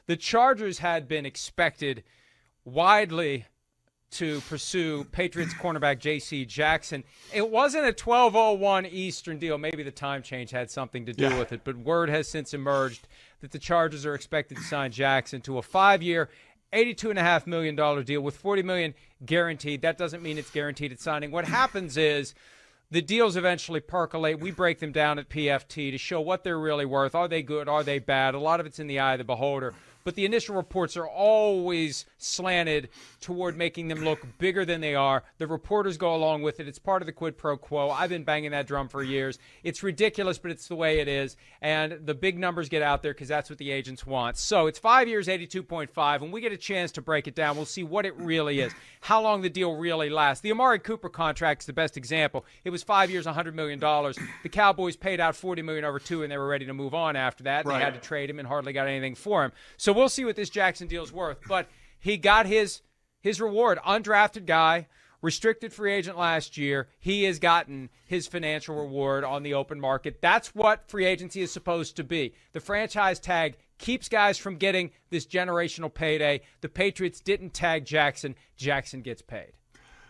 The Chargers had been expected widely to pursue Patriots cornerback J.C. Jackson. It wasn't a 12:01 Eastern deal. Maybe the time change had something to do with it, but word has since emerged that the Chargers are expected to sign Jackson to a 5-year, $82.5 million deal with $40 million guaranteed. That doesn't mean it's guaranteed at signing. What happens is the deals eventually percolate. We break them down at PFT to show what they're really worth. Are they good? Are they bad? A lot of it's in the eye of the beholder. But the initial reports are always slanted toward making them look bigger than they are. The reporters go along with it. It's part of the quid pro quo. I've been banging that drum for years. It's ridiculous, but it's the way it is. And the big numbers get out there because that's what the agents want. So it's 5 years, 82.5. When we get a chance to break it down, we'll see what it really is, how long the deal really lasts. The Amari Cooper contract is the best example. It was 5 years, $100 million. The Cowboys paid out $40 million over 2, and they were ready to move on after that. Right. They had to trade him and hardly got anything for him. So we'll see what this Jackson deal's worth. But he got his reward. Undrafted guy, restricted free agent last year. He has gotten his financial reward on the open market. That's what free agency is supposed to be. The franchise tag keeps guys from getting this generational payday. The Patriots didn't tag Jackson. Jackson gets paid.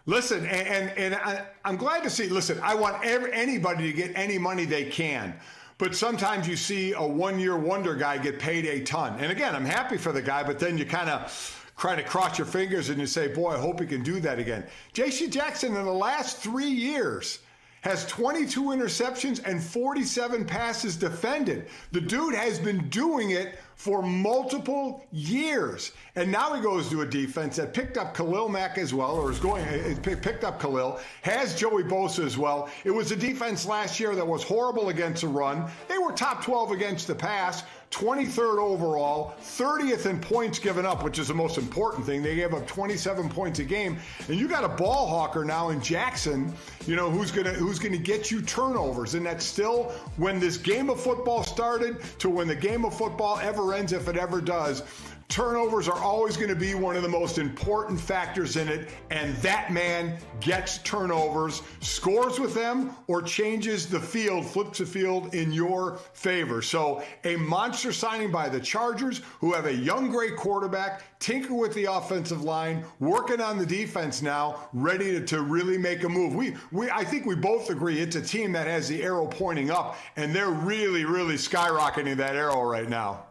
Listen, and I'm glad to see, listen, I want anybody to get any money they can. But sometimes you see a one-year wonder guy get paid a ton. And again, I'm happy for the guy, but then you kind of try to cross your fingers and you say, boy, I hope he can do that again. J.C. Jackson in the last 3 years has 22 interceptions and 47 passes defended. The dude has been doing it for multiple years. And now he goes to a defense that picked up Khalil Mack as well, or picked up Khalil, has Joey Bosa as well. It was a defense last year that was horrible against the run. They were top 12 against the pass, 23rd overall, 30th in points given up, which is the most important thing. They gave up 27 points a game. And you got a ball hawker now in Jackson, you know, who's gonna get you turnovers. And that's still, when this game of football started to when the game of football ever ends, if it ever does, turnovers are always going to be one of the most important factors in it, and that man gets turnovers, scores with them, or changes the field, flips the field in your favor. So a monster signing by the Chargers, who have a young, great quarterback, tinker with the offensive line, working on the defense now, ready to really make a move. I think we both agree it's a team that has the arrow pointing up, and they're really, really skyrocketing that arrow right now.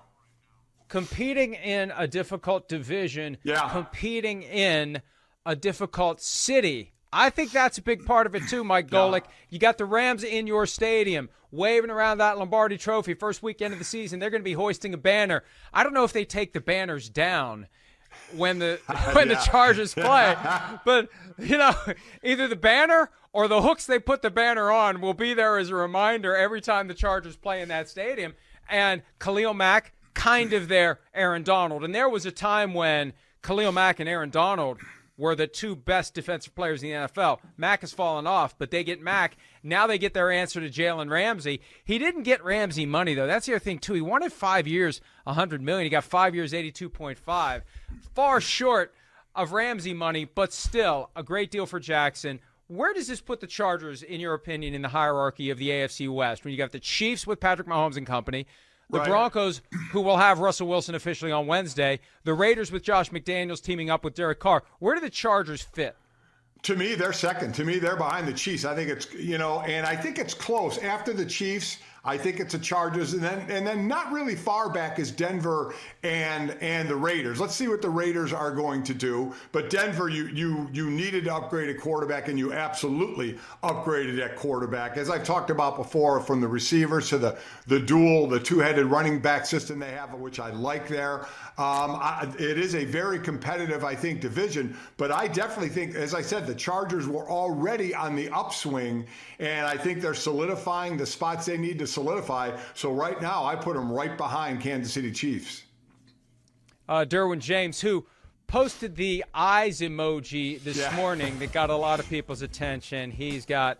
Competing in a difficult division, competing in a difficult city. I think that's a big part of it too, Mike Golick. You got the Rams in your stadium waving around that Lombardi Trophy. First weekend of the season, they're going to be hoisting a banner. I don't know if they take the banners down when the Chargers play, but you know, either the banner or the hooks they put the banner on will be there as a reminder every time the Chargers play in that stadium. And Khalil Mack, kind of their Aaron Donald. And there was a time when Khalil Mack and Aaron Donald were the two best defensive players in the NFL. Mack has fallen off, but they get Mack. Now they get their answer to Jalen Ramsey. He didn't get Ramsey money, though. That's the other thing, too. He wanted 5 years, $100 million. He got 5 years, $82.5. Far short of Ramsey money, but still a great deal for Jackson. Where does this put the Chargers, in your opinion, in the hierarchy of the AFC West? When you got the Chiefs with Patrick Mahomes and company, the Broncos, who will have Russell Wilson officially on Wednesday, the Raiders with Josh McDaniels teaming up with Derek Carr. Where do the Chargers fit? To me, they're second. To me, they're behind the Chiefs. I think it's, and I think it's close. After the Chiefs, I think it's the Chargers, and then not really far back is Denver and the Raiders. Let's see what the Raiders are going to do. But Denver, you needed to upgrade a quarterback, and you absolutely upgraded that quarterback. As I've talked about before, from the receivers to the two-headed running back system they have, which I like there. It is a very competitive, I think, division. But I definitely think, as I said, the Chargers were already on the upswing, and I think they're solidifying the spots they need to solidify. So right now, I put them right behind Kansas City Chiefs. Derwin James, who posted the eyes emoji this morning that got a lot of people's attention. He's got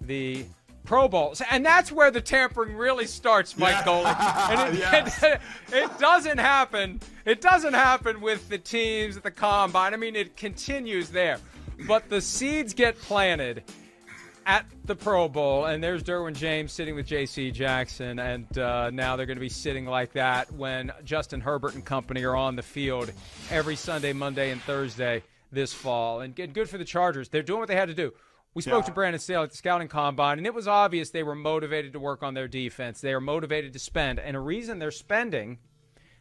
the Pro Bowls, and that's where the tampering really starts, Mike Golick. And it doesn't happen. It doesn't happen with the teams at the Combine. I mean, it continues there. But the seeds get planted. at the Pro Bowl, and there's Derwin James sitting with J.C. Jackson, and now they're going to be sitting like that when Justin Herbert and company are on the field every Sunday, Monday, and Thursday this fall. And good for the Chargers. They're doing what they had to do. We spoke to Brandon Staley at the scouting combine, and it was obvious they were motivated to work on their defense. They are motivated to spend, and a reason they're spending,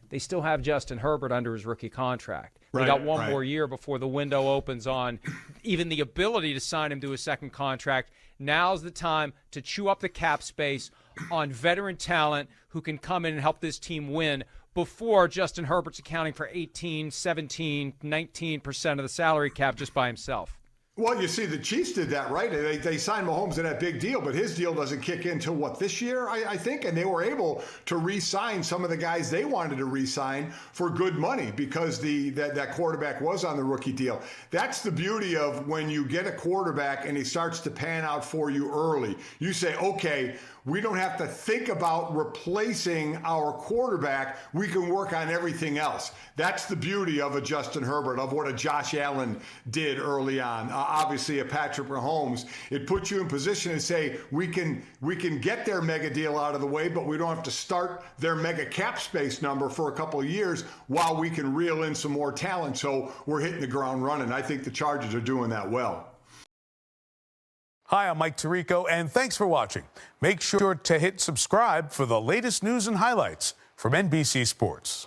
they still have Justin Herbert under his rookie contract. They got one more year before the window opens on even the ability to sign him to a second contract. Now's the time to chew up the cap space on veteran talent who can come in and help this team win before Justin Herbert's accounting for 18, 17, 19% of the salary cap just by himself. Well, you see, the Chiefs did that, right? They signed Mahomes in that big deal, but his deal doesn't kick in until, this year, I think? And they were able to re-sign some of the guys they wanted to re-sign for good money because that quarterback was on the rookie deal. That's the beauty of when you get a quarterback and he starts to pan out for you early. You say, okay, we don't have to think about replacing our quarterback. We can work on everything else. That's the beauty of a Justin Herbert, of what a Josh Allen did early on. Obviously, a Patrick Mahomes. It puts you in position to say, we can get their mega deal out of the way, but we don't have to start their mega cap space number for a couple of years while we can reel in some more talent. So we're hitting the ground running. I think the Chargers are doing that well. Hi, I'm Mike Tirico, and thanks for watching. Make sure to hit subscribe for the latest news and highlights from NBC Sports.